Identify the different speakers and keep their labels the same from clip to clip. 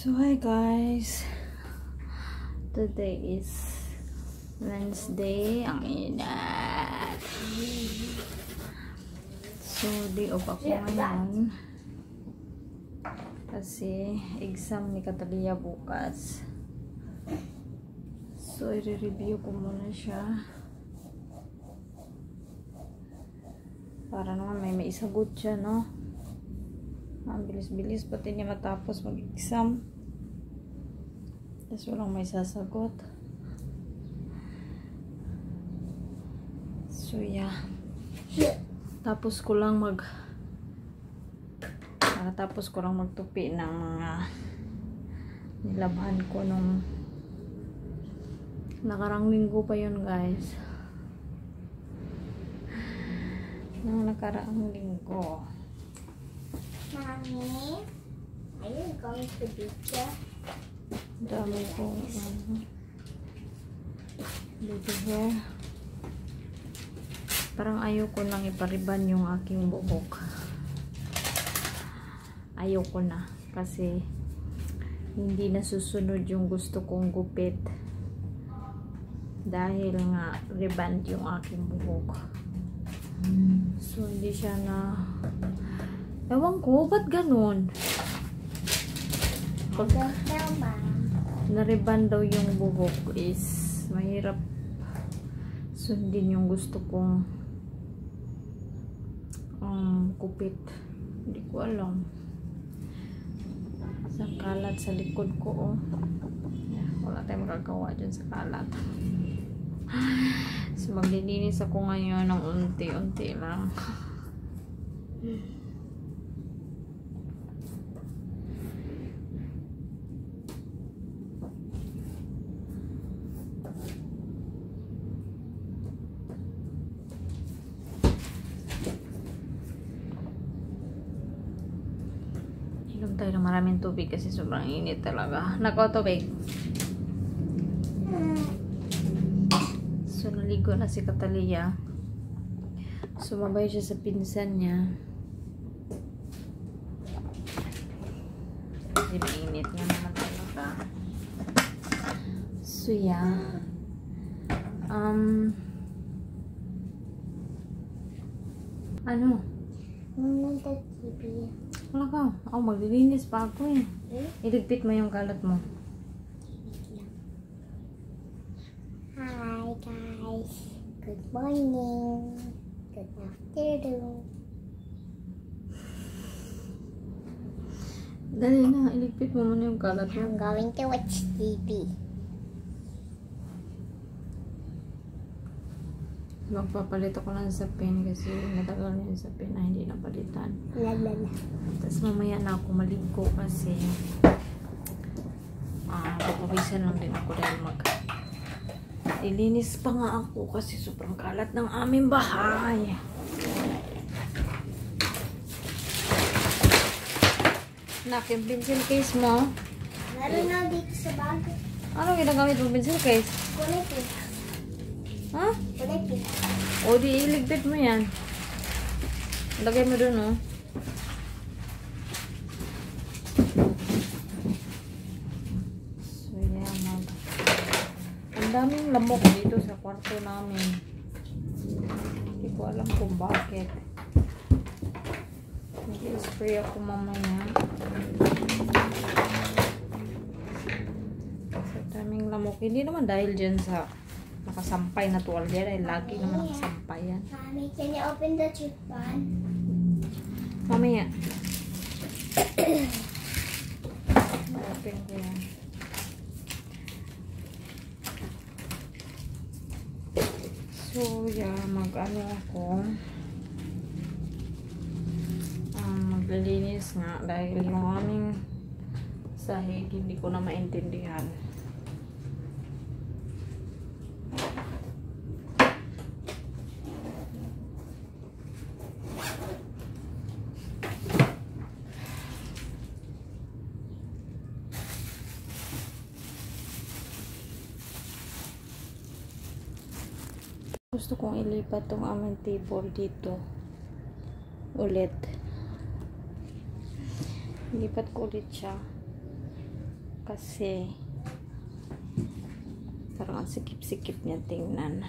Speaker 1: So hi guys, today is Wednesday. Ang inat. So day off ako ngayon kasi exam ni Catalia bukas. So i-review ko muna siya para naman may maisagot siya, no? Ang bilis-bilis pati niya matapos mag-exam. Tapos walang may sasagot. So yeah. Tapos ko lang magtupi ng mga nilabhan ko nung nakarang linggo pa yun, guys. Nung nakaraang linggo.
Speaker 2: Mommy, are you going to picture?
Speaker 1: Dami kong baby hair. Parang ayoko nang ipariban yung aking buhok. Ayoko na kasi hindi nasusunod yung gusto kong gupit dahil nga reband yung aking buhok. So hindi siya na, ewan ko, ba't ganun? Pag na-reband daw yung buhok is mahirap sundin yung gusto kong kupit. Hindi ko alam. Sa kalat sa likod ko, oh. Yeah, wala tayong magagawa dyan sa kalat. So maglilinis ako ngayon ng unti-unti lang. Inom tayo ng maraming tubig kasi sobrang init talaga. Nako, tubig. So naligo na si Catalia. Sumabay siya sa pinsan niya. Init nga naman talaga. So yeah. Ano? Wala ka. Ako, maglilinis pa ako eh. Iligpit mo yung kalat mo.
Speaker 2: Hi guys. Good morning. Good afternoon.
Speaker 1: Dali na, iligpit mo muna yung kalat mo.
Speaker 2: I'm going to watch TV.
Speaker 1: Magpapalit ako lang sa pen kasi matagal na yun sa pen na hindi napalitan.
Speaker 2: Lalala.
Speaker 1: Tapos mamaya na ako maligo kasi papawisan lang din ako dahil ilinis pa nga ako kasi sobrang kalat ng aming bahay. Nak, yung pencil case mo?
Speaker 2: Meron na dito sa bag.
Speaker 1: Ano ginagamit mo pencil case?
Speaker 2: Kulay pink.
Speaker 1: Ha?
Speaker 2: Kulay pink.
Speaker 1: O di iligpit mo yan. Lagay mo dun, oh. So yan, ang daming lamok dito sa kwarto namin. Hindi ko alam kung bakit. Mag-spray ako mamaya. So daming lamok. Hindi naman dahil dyan sa nakasampay na tuwalya dahil lagi naman nakasampay yan.
Speaker 2: Mommy, can you open the tube pan?
Speaker 1: Mamaya. Open ko yan. So, yeah, mag-ano ako. Maglilinis nga dahil yung aming sahig hindi ko na maintindihan. Gusto kong ilipat tong aming table dito ulit. Lipat ko ulit siya Kasi parang ang sikip-sikip niya tingnan.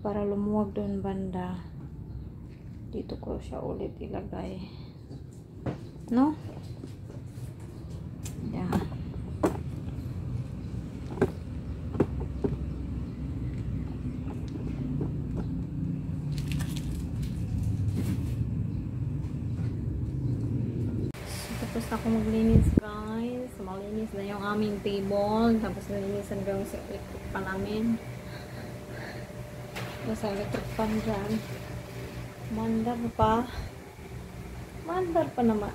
Speaker 1: Para lumuwag doon banda, dito ko siya ulit ilagay. No? Yan. Tapos na ako maglinis, guys. Malinis na yung aming table. Tapos nalinisan ko yung sa electric pan namin. Sa electric pan dyan. Mandar pa. Mandar pa naman.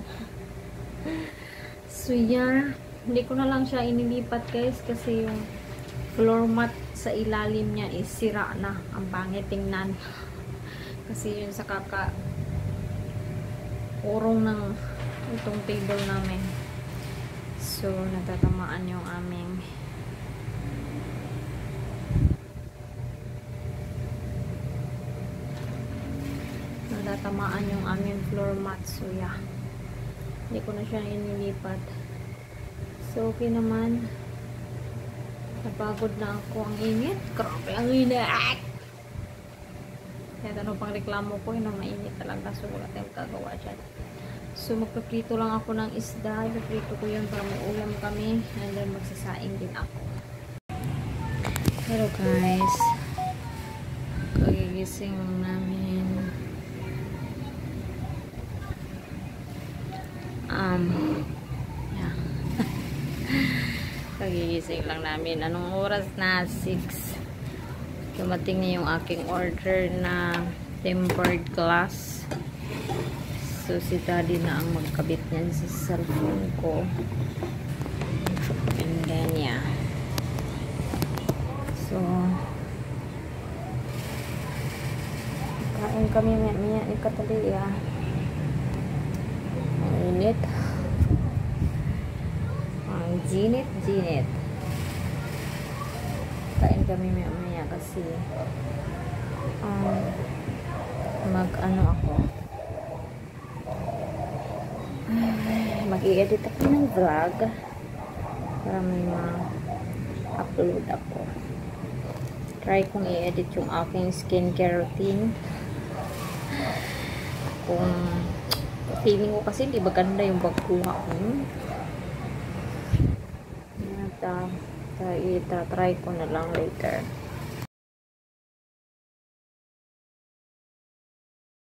Speaker 1: So yeah. Hindi ko na lang siya inilipat, guys. Kasi yung floor mat sa ilalim niya is sira na. Ang pangit tingnan. Kasi yun sa urong ng itong table namin. So, natatamaan yung aming floor mat. So, yeah. Hindi ko na siya inilipat. So, okay naman. Napagod na ako. Ang init. Grabe, ang init. Kaya ano pang reklamo ko, yun ang mainit talaga. So, wala tayong kagawa dyan. So, magpaprito lang ako ng isda. Ipaprito ko yun para may ulam kami. And then, magsasaing din ako. Hello guys. Kagigising lang namin. Yeah. Kagigising lang namin. Anong oras na? 6. Dumating na yung aking order na tempered glass. So, si daddy na ang magkabit niyan sa cellphone ko. And then, yeah. So, kain kami maya ni Catalia. Ang init. Ang ginit. Kain kami maya kasi mag-ano ako. Mag-i-edit ako ng vlog para may ma-upload ako. Try kong i-edit yung aking skincare routine. Kung feeling ko kasi hindi maganda yung pagkuha ko. Try ko na lang later.